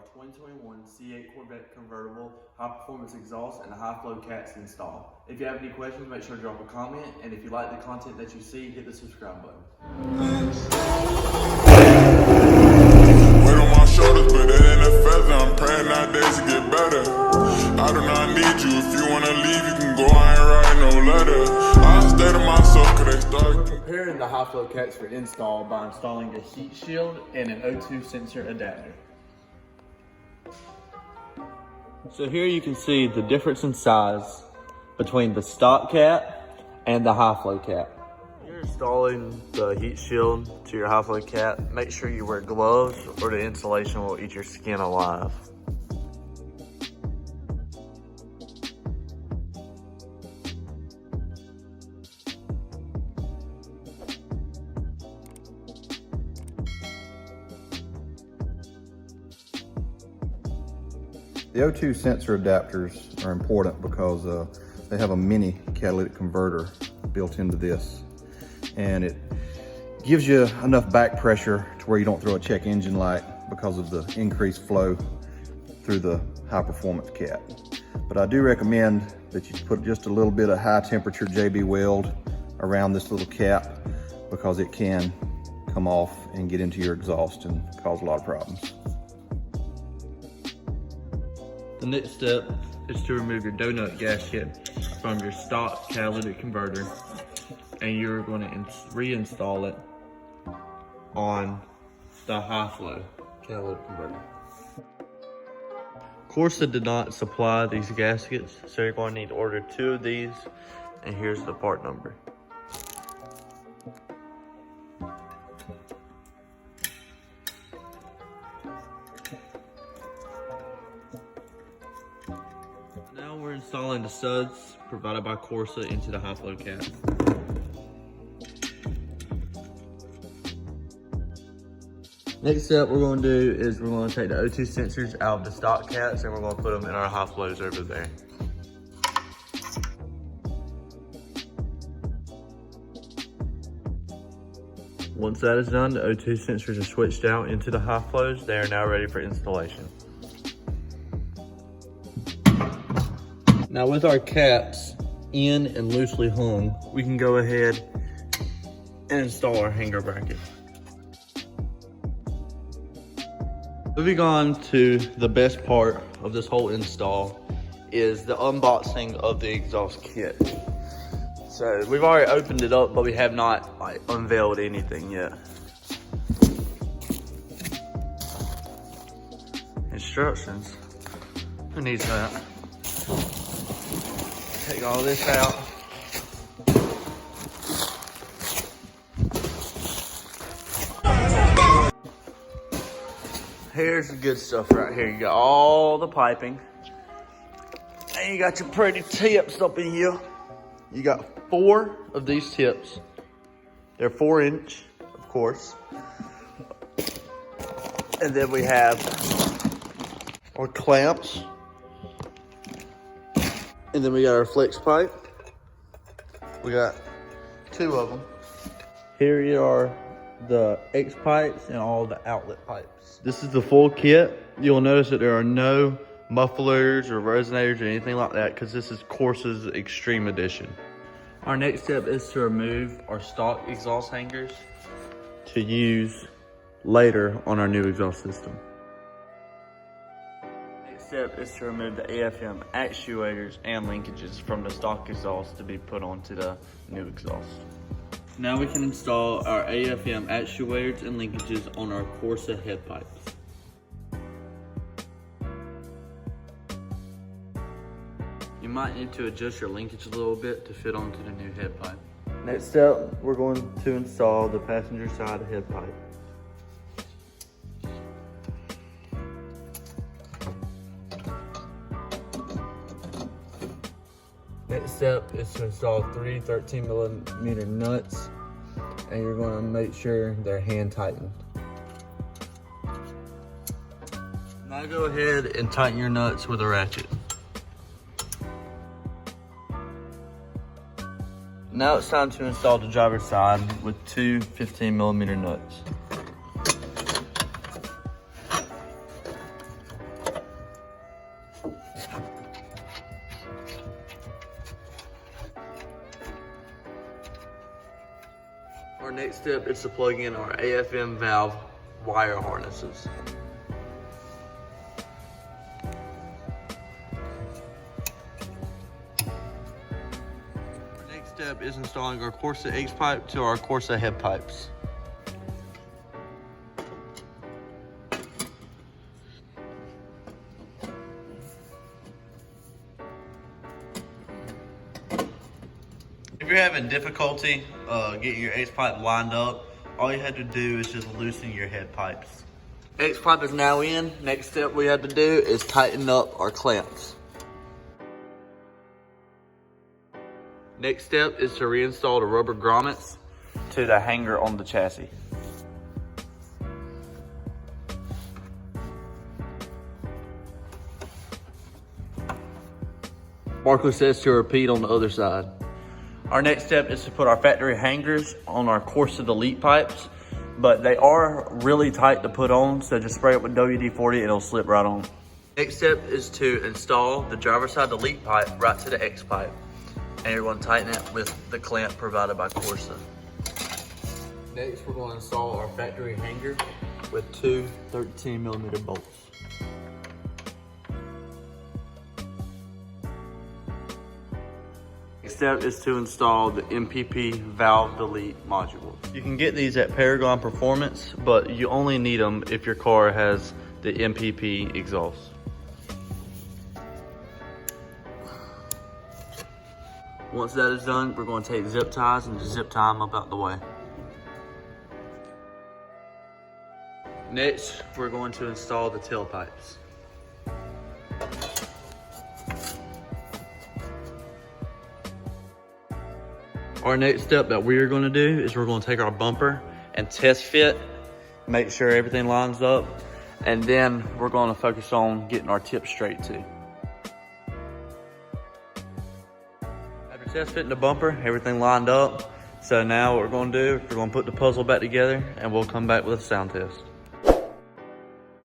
our 2021 C8 Corvette convertible, high performance exhaust, and high flow cats installed. If you have any questions, make sure to drop a comment, and if you like the content that you see, hit the subscribe button. Weight on my shoulders, but that ain't a feather. I'm praying nowadays to get better. I do not need you. If you wanna leave, you can go. I ain't writing no letter. I stay to myself, cause they start. We're preparing the high flow cats for install by installing a heat shield and an O2 sensor adapter. So here you can see the difference in size between the stock cat and the high flow cat. When you're installing the heat shield to your high flow cat, make sure you wear gloves or the insulation will eat your skin alive. The O2 sensor adapters are important because they have a mini catalytic converter built into this, and it gives you enough back pressure to where you don't throw a check engine light because of the increased flow through the high performance cat. But I do recommend that you put just a little bit of high temperature JB weld around this little cap, because it can come off and get into your exhaust and cause a lot of problems. The next step is to remove your donut gasket from your stock catalytic converter, and you're going to reinstall it on the high flow catalytic converter. Corsa did not supply these gaskets, so you're going to need to order 2 of these, and here's the part number. Now we're installing the studs provided by Corsa into the high flow cat. Next step we're going to do is we're going to take the O2 sensors out of the stock cats, and we're going to put them in our high flows over there. Once that is done, the O2 sensors are switched out into the high flows. They are now ready for installation. Now with our caps in and loosely hung, we can go ahead and install our hanger bracket. Moving on to the best part of this whole install is the unboxing of the exhaust kit. So we've already opened it up, but we have not unveiled anything yet. Instructions, who needs that? Take all this out. Here's the good stuff right here. You got all the piping, and you got your pretty tips up in here. You got 4 of these tips. They're 4-inch, of course. And then we have our clamps. And then we got our flex pipe. We got 2 of them. Here are the X pipes and all the outlet pipes. This is the full kit. You'll notice that there are no mufflers or resonators or anything like that, because this is Corsa's Extreme Edition. Our next step is to remove our stock exhaust hangers to use later on our new exhaust system. Next step is to remove the AFM actuators and linkages from the stock exhaust to be put onto the new exhaust. Now we can install our AFM actuators and linkages on our Corsa head pipes. You might need to adjust your linkage a little bit to fit onto the new head pipe. Next step, we're going to install the passenger side head pipe. Next step is to install 3 13mm nuts, and you're going to make sure they're hand tightened. Now go ahead and tighten your nuts with a ratchet. Now it's time to install the driver's side with 2 15mm nuts. next step is to plug in our AFM valve wire harnesses. Our next step is installing our Corsa X pipe to our Corsa head pipes. If you're having difficulty getting your X pipe lined up, all you have to do is just loosen your head pipes. X pipe is now in. Next step we have to do is tighten up our clamps. Next step is to reinstall the rubber grommets to the hanger on the chassis. Barkley says to repeat on the other side. Our next step is to put our factory hangers on our Corsa Delete pipes, but they are really tight to put on, so just spray it with WD-40 and it'll slip right on. Next step is to install the driver's side delete pipe right to the X pipe, and you're going to tighten it with the clamp provided by Corsa. Next, we're going to install our factory hanger with two 13mm bolts. Next step is to install the MPP valve delete module. You can get these at Paragon Performance, but you only need them if your car has the MPP exhaust. Once that is done, we're going to take zip ties and just zip tie them up out the way. Next, we're going to install the tailpipes. Our next step that we are going to do is we're going to take our bumper and test fit, make sure everything lines up, and then we're going to focus on getting our tip straight too. After test fitting the bumper, everything lined up. So now what we're going to do is we're going to put the puzzle back together and we'll come back with a sound test.